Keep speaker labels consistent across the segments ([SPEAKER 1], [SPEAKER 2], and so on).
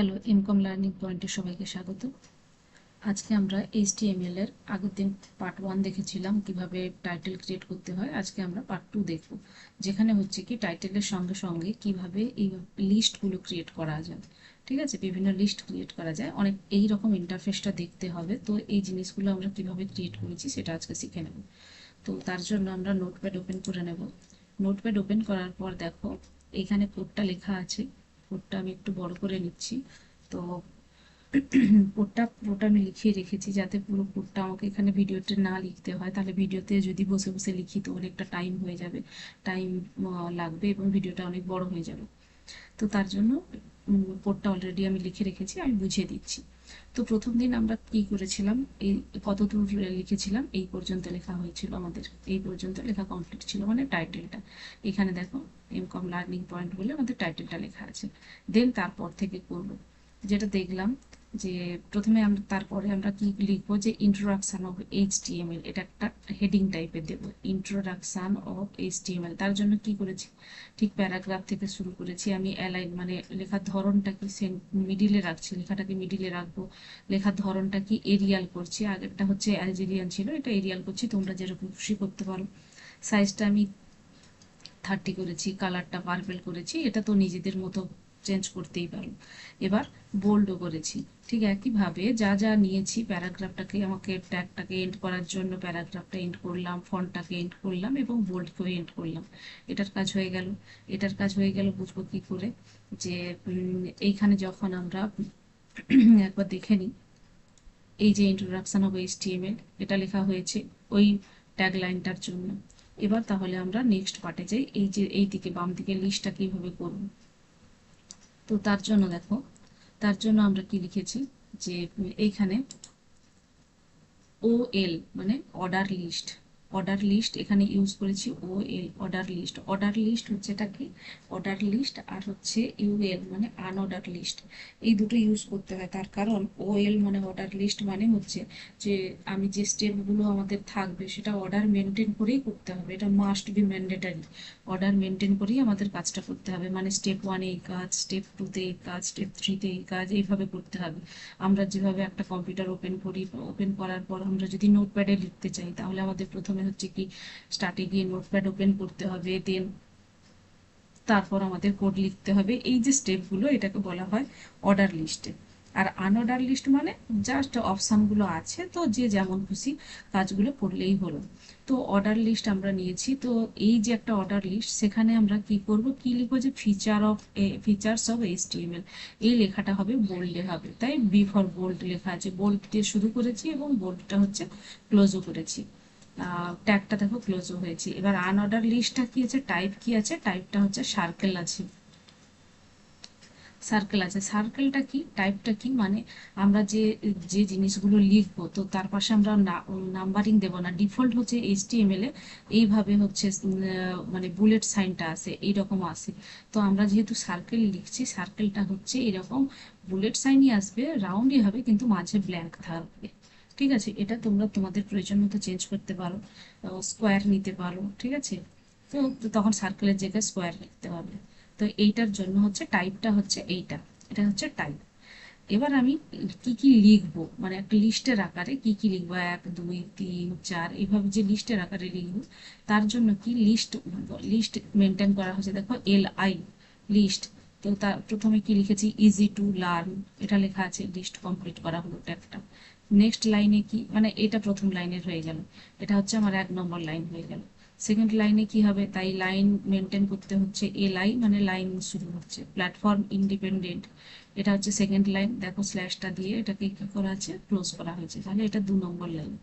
[SPEAKER 1] Hello, MCom learning পয়েন্টে সবাইকে স্বাগত। আজকে আমরা এইচটিএমএল এর আগের দিন পার্ট 1 দেখেছিলাম কিভাবে টাইটেল ক্রিয়েট করতে হয়। আজকে আমরা পার্ট 2 দেখব, যেখানে হচ্ছে কি টাইটেলের সঙ্গে সঙ্গে কিভাবে এই লিস্টগুলো ক্রিয়েট করা যায়। ঠিক আছে, বিভিন্ন লিস্ট ক্রিয়েট করা যায়, অনেক এই রকম ইন্টারফেসটা দেখতে হবে। তো এই জিনিসগুলো আমরা কিভাবে ক্রিয়েট করেছি সেটা আজকে শিখে নেব। তো তার জন্য আমরা নোটপ্যাড ওপেন করে নেব। নোটপ্যাড ওপেন করার পর দেখো এখানে কোডটা লেখা আছে। কোডটা আমি একটু বড় করে নিচ্ছি। তো কোডটা পুরোটা আমি লিখিয়ে রেখেছি যাতে পুরো কোডটা আমাকে এখানে ভিডিওতে না লিখতে হয়। তাহলে ভিডিওতে যদি বসে বসে লিখি তো অনেকটা টাইম হয়ে যাবে, টাইম লাগবে এবং ভিডিওটা অনেক বড় হয়ে যাবে। তো তার জন্য কোডটা অলরেডি আমি লিখে রেখেছি, আমি বুঝিয়ে দিচ্ছি। তো প্রথম দিন আমরা কি করেছিলাম, এই কত দূর লিখেছিলাম, এই পর্যন্ত লেখা হয়েছিল আমাদের, এই পর্যন্ত লেখা কমপ্লিট ছিল, মানে টাইটেলটা। এখানে দেখো এমকম লার্নিং পয়েন্ট বলে আমাদের টাইটেলটা লেখা আছে। দেন তারপর থেকে করব যেটা দেখলাম যে প্রথমে আমরা, তারপরে আমরা কি লিখবো যে ইন্ট্রোডাকশন অফ এইচটিএমএল, এটা একটা হেডিং টাইপের দেবো, ইন্ট্রোডাকশন অফ এইচটিএমএল। তার জন্য কি করেছি, ঠিক প্যারাগ্রাফ থেকে শুরু করেছি আমি। অ্যালাইন মানে লেখার ধরনটা কি মিডিলে রাখছি, লেখাটাকে মিডিলে রাখবো। লেখার ধরনটা কি এরিয়াল করছি, আগেরটা হচ্ছে অ্যালজেরিয়ান ছিল, এটা এরিয়াল করছি, তোমরা যেরকম খুশি করতে পারো। সাইজটা আমি 30 করেছি, কালারটা পার্পেল করেছি, এটা তো নিজেদের মতো চেঞ্জ করতেই পারো। এবার বোল্ডও করেছি। ঠিক একইভাবে যা যা নিয়েছি, প্যারাগ্রাফটাকে আমাকে ট্যাগটাকে এন্ড করার জন্য প্যারাগ্রাফটা এন্ড করলাম, ফন্টটাকে এন্ড করলাম এবং বোল্ডকেও এন্ড করলাম। এটার কাজ হয়ে গেল। এটার কাজ হয়ে গেল, বুঝবো কি করে যে এইখানে যখন আমরা একবার দেখে নিই, এই যে ইন্ট্রোডাকশন অফ এইচটিএমএল এটা লেখা হয়েছে ওই ট্যাগ লাইনটার জন্য। এবার তাহলে আমরা নেক্সট পার্টে যাই, এই যে এই দিকে বাম দিকে লিস্টটা কিভাবে করব। তো তার জন্য দেখো, তার জন্য আমরা কি লিখেছি যে এইখানে OL মানে অর্ডার লিস্ট, অর্ডার লিস্ট এখানে ইউজ করেছি OL, order list. Order list হচ্ছে এটা কি, অর্ডার লিস্ট আর হচ্ছে UL মানে আনঅর্ডার লিস্ট, এই দুটো ইউজ করতে হয়। তার কারণ OL মানে অর্ডার লিস্ট মানে হচ্ছে যে আমি যে স্টেপগুলো আমাদের থাকবে সেটা অর্ডার মেনটেন করেই করতে হবে, এটা must be mandatory. Order maintain করেই আমাদের কাজটা করতে হবে, মানে স্টেপ 1-এ এই কাজ, স্টেপ 2-তে এই কাজ, স্টেপ 3-তে এই কাজ, এইভাবে করতে হবে। আমরা যেভাবে একটা কম্পিউটার ওপেন করি, ওপেন করার পর আমরা যদি নোটপ্যাডে লিখতে চাই তাহলে আমাদের প্রথমে হচ্ছে কি স্টার্টে গিয়ে নোটপ্যাড ওপেন করতে হবে, দেন তারপর আমাদের কোড লিখতে হবে। এই যে স্টেপগুলো এটাকে বলা হয় অর্ডার লিস্টে। আর আনঅর্ডার লিস্ট মানে জাস্ট অপশানগুলো আছে, তো যে যেমন খুশি কাজগুলো করলেই হলো। তো অর্ডার লিস্ট আমরা নিয়েছি, তো এই যে একটা অর্ডার লিস্ট, সেখানে আমরা কি করব, কি লিখবো যে ফিচার্স অফ এইচটিএমএল, এই লেখাটা হবে বোল্ডে হবে, তাই বি ফর বোল্ড লেখা আছে। বোল্ড দিয়ে শুরু করেছি এবং বোল্ডটা হচ্ছে ক্লোজও করেছি। ট্যাগটা দেখো ক্লোজও হয়েছে। এবার আনঅর্ডার লিস্টটা কি আছে, টাইপ কি আছে, টাইপটা হচ্ছে সার্কেল আছে, সার্কেল আছে। সার্কেলটা কি, টাইপটা কি, মানে আমরা যে যে জিনিসগুলো লিখবো তো তার পাশে আমরা নাম্বারিং দেবো না, ডিফল্ট হচ্ছে এইচটিএমএল এ এইভাবে হচ্ছে মানে বুলেট সাইনটা আসে, এইরকম আসে। তো আমরা যেহেতু সার্কেল লিখছি, সার্কেলটা হচ্ছে এরকম বুলেট সাইনই আসবে, রাউন্ডই হবে কিন্তু মাঝে ব্ল্যাঙ্ক থাকবে। ঠিক আছে, এটা তোমরা তোমাদের প্রয়োজন মতো চেঞ্জ করতে পারো, স্কোয়ার নিতে পারো। ঠিক আছে, তো তখন সার্কেলের জায়গায় স্কোয়ার লিখতে হবে। তো এইটার জন্য হচ্ছে টাইপটা হচ্ছে এইটা, এটা হচ্ছে টাইপ। এবার আমি কি কি লিখবো, মানে একটা লিস্টের আকারে কি কি লিখবো, 1 2 3 4 এইভাবে যে লিস্টের আকারে লিখবো, তার জন্য কি লিস্ট, লিস্ট মেনটেন করা হচ্ছে। দেখো LI লিস্ট। তো তার প্রথমে কি লিখেছি, ইজি টু লার্ন, এটা লেখা আছে, লিস্ট কমপ্লিট করা হলো একটা। নেক্সট লাইনে কি, মানে এটা প্রথম লাইনের হয়ে গেল, এটা হচ্ছে আমার 1 নম্বর লাইন হয়ে গেল। সেকেন্ড লাইনে কি হবে, তাই লাইন মেনটেন করতে হচ্ছে LI মানে লাইন শুরু হচ্ছে, প্ল্যাটফর্ম ইন্ডিপেন্ডেন্ট, এটা হচ্ছে সেকেন্ড লাইন। দেখো স্ল্যাশটা দিয়ে এটাকে কি করা আছে, ক্লোজ করা হয়েছে, তাহলে এটা 2 নম্বর লাইন।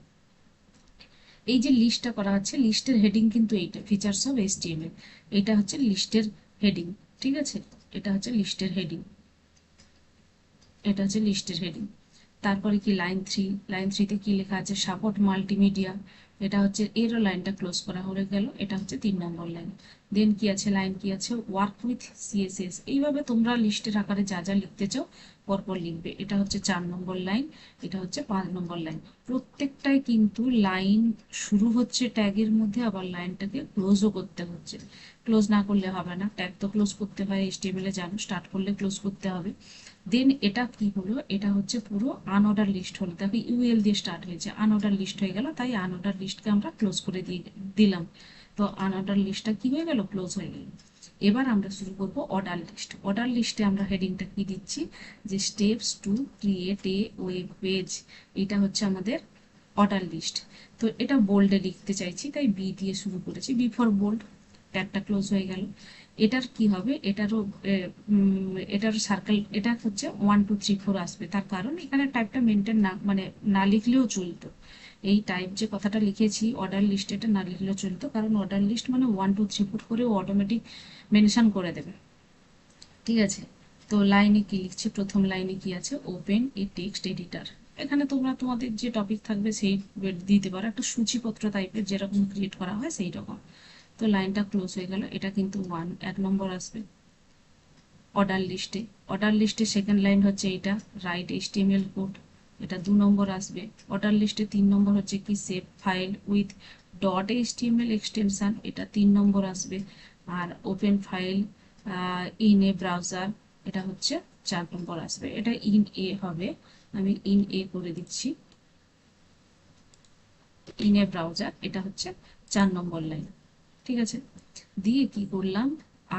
[SPEAKER 1] এই যে লিস্টটা করা হচ্ছে, লিস্টের হেডিং কিন্তু এইটা, ফিচার্স অফ এইচটিএমএল, এটা হচ্ছে লিস্টের হেডিং। ঠিক আছে, এটা হচ্ছে লিস্টের হেডিং, এটা হচ্ছে লিস্টের হেডিং। তারপরে কি লাইন 3, লাইন 3-তে কি লেখা আছে, সাপোর্ট মাল্টিমিডিয়া, এটা হচ্ছে এরও লাইনটা ক্লোজ করা হয়ে গেল, এটা হচ্ছে 3 নম্বর লাইন। দেন কি আছে, লাইন কি আছে, ওয়ার্ক উইথ CSS। এইভাবে তোমরা লিস্টের আকারে যা যা লিখতে চাও পরপর লিখবে। এটা হচ্ছে 4 নম্বর লাইন, এটা হচ্ছে 5 নম্বর লাইন। প্রত্যেকটাই কিন্তু লাইন শুরু হচ্ছে ট্যাগের মধ্যে, আবার লাইনটাকে ক্লোজও করতে হচ্ছে। ক্লোজ না করলে হবে না, ট্যাগ তো ক্লোজ করতে হয়, HTML এ জানো স্টার্ট করলে ক্লোজ করতে হবে। দেন এটা কি হলো, এটা হচ্ছে পুরো আনঅর্ডার লিস্ট হলো। দেখো ইউএল দিয়ে স্টার্ট হয়েছে, আনঅর্ডার লিস্ট হয়ে গেল, তাই আনঅর্ডার লিস্টকে আমরা ক্লোজ করে দিয়ে দিলাম। তো আনঅর্ডার লিস্টটা কি হয়ে গেল, ক্লোজ হয়ে গেল। এবার আমরা শুরু করব অর্ডার লিস্ট। অর্ডার লিস্টে আমরা হেডিংটা কি দিচ্ছি, যে steps to create a web page. এটা হচ্ছে আমাদের অর্ডার লিস্ট। তো এটা বোল্ডে লিখতে চাইছি, তাই বি দিয়ে শুরু করেছি, বি ফর বোল্ড। ট্যাগটা ক্লোজ হয়ে গেল। এটার কি হবে, এটারও সার্কেল, এটা হচ্ছে 1 2 3 4 আসবে। তার কারণ এখানে টাইপটা মেনটেন না, মানে না লিখলেও চলতো। এই টাইপ যে কথাটা লিখেছি অর্ডার লিস্ট, এটা না লিখলেও চলতো, কারণ অর্ডার লিস্ট মানে 1 2 3 4 করে অটোমেটিক মেনশন করে দেবে। ঠিক আছে, তো লাইনে কি লিখছি, প্রথম লাইনে কি আছে, ওপেন এ টেক্সট এডিটর। এখানে তোমরা তোমাদের যে টপিক থাকবে সেই দিতে পারো, একটা সূচিপত্র টাইপের যেরকম ক্রিয়েট করা হয় সেই রকম। তো লাইনটা ক্লোজ হয়ে গেল। এটা কিন্তু 1 নম্বর আসবে অর্ডার লিস্টে। অর্ডার লিস্টে সেকেন্ড লাইন হচ্ছে এটা, রাইট HTML কোড। এটা 2 নম্বর আসবে। অর্ডার লিস্টে 3 নম্বর হচ্ছে কি, save file with .html extension. এটা 3 নম্বর আসবে। আর open file in a browser, এটা হচ্ছে 4 নম্বর আসবে। এটা ইন এ হবে, আমি ইন এ করে দিচ্ছি, ইন এ ব্রাউজার। এটা হচ্ছে 4 নম্বর লাইন। ঠিক আছে, দিয়ে কি করলাম,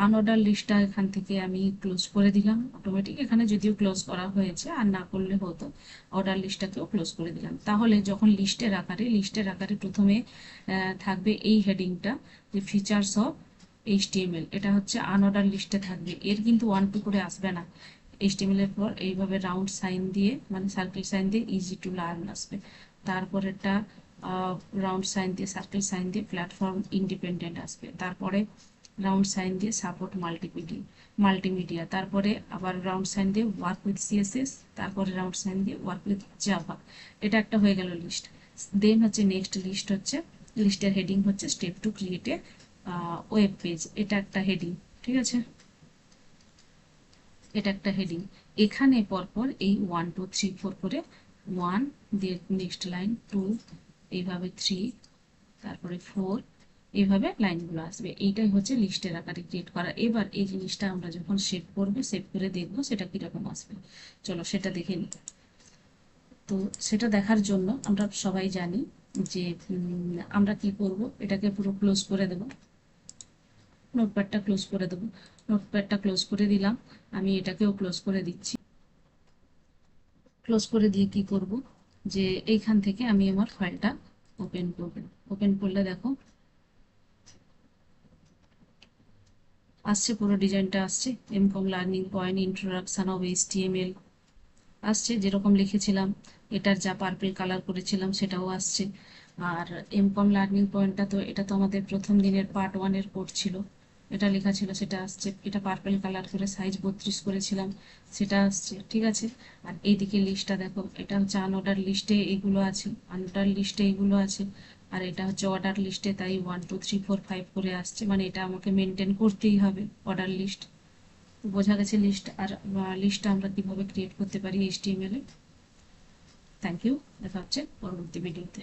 [SPEAKER 1] আনঅর্ডার লিস্টটা এখান থেকে আমি ক্লোজ করে দিলাম অটোমেটিক। এখানে যদিও ক্লোজ করা হয়েছে, আর না করলে হতো, অর্ডার লিস্টটাকেও ক্লোজ করে দিলাম। তাহলে যখন লিস্টের আকারে প্রথমে থাকবে এই হেডিংটা, যে ফিচার্স অফ HTML। এটা হচ্ছে আনঅর্ডার লিস্টে থাকবে, এর কিন্তু 1 2 করে আসবে না। HTML এর পর এইভাবে রাউন্ড সাইন দিয়ে, মানে সার্কেল সাইন দিয়ে ইজি টু লার্ন আসবে। তারপরেরটা রাউন্ড সাইন দিয়ে, সার্কেল সাইন দিয়ে প্ল্যাটফর্ম ইন্ডিপেন্ডেন্ট আসবে। তারপরে রাউন্ড সাইন দিয়ে সাপোর্ট মাল্টিমিডিয়া। তারপরে আবার রাউন্ড সাইন দিয়ে ওয়ার্ক উইথ CSS। তারপরে রাউন্ড সাইন দিয়ে ওয়ার্ক উইথ জাভা। এটা একটা হয়ে গেল লিস্ট। দেন হচ্ছে নেক্সট লিস্ট হচ্ছে, লিস্টের হেডিং হচ্ছে step to create a web page. এটা একটা হেডিং। ঠিক আছে, এটা একটা হেডিং। এখানে পরপর এই 1 2 3 4 করে 1 দিয়ে নেক্সট লাইন 2, এইভাবে 3, তারপরে 4, এইভাবে লাইনগুলো আসবে। এইটাই হচ্ছে লিস্টের আকারে ক্রিয়েট করা। এবার এই জিনিসটা আমরা যখন সেভ করব, সেভ করে দেখবো সেটা কিরকম আসবে। চলো সেটা দেখে নিই। তো সেটা দেখার জন্য আমরা সবাই জানি যে আমরা কি করব, এটাকে পুরো ক্লোজ করে দেব, নোটপ্যাডটা ক্লোজ করে দেবো। নোটপ্যাডটা ক্লোজ করে দিলাম, আমি এটাকেও ক্লোজ করে দিচ্ছি। ক্লোজ করে দিয়ে কি করব, যে এইখান থেকে আমি আমার ফাইলটা ওপেন করব। ওপেন করলে দেখো আসছে, পুরো ডিজাইনটা আসছে, MCom learning point introduction of HTML আসছে, যেরকম লিখেছিলাম। এটার যা পার্পল কালার করেছিলাম সেটাও আসছে। আর এমকম লার্নিং পয়েন্টটা তো, এটা তো আমাদের প্রথম দিনের পার্ট 1 এর কোড ছিল, এটা লেখা ছিল, সেটা আসছে। এটা পার্পল কালার করে সাইজ 32 করেছিলাম, সেটা আসছে। ঠিক আছে, আর এইদিকে লিস্টটা দেখো, এটা হচ্ছে আনঅর্ডার লিস্টে এগুলো আছে, আনঅর্ডার লিস্টে এগুলো আছে। আর এটা হচ্ছে অর্ডার লিস্টে, তাই 1 2 3 4 5 করে আসছে, মানে এটা আমাকে মেনটেন করতেই হবে অর্ডার লিস্ট। বোঝা গেছে লিস্ট, আর লিস্টটা আমরা কিভাবে ক্রিয়েট করতে পারি HTML এ। থ্যাংক ইউ, দেখা হচ্ছে পরবর্তী ভিডিওতে।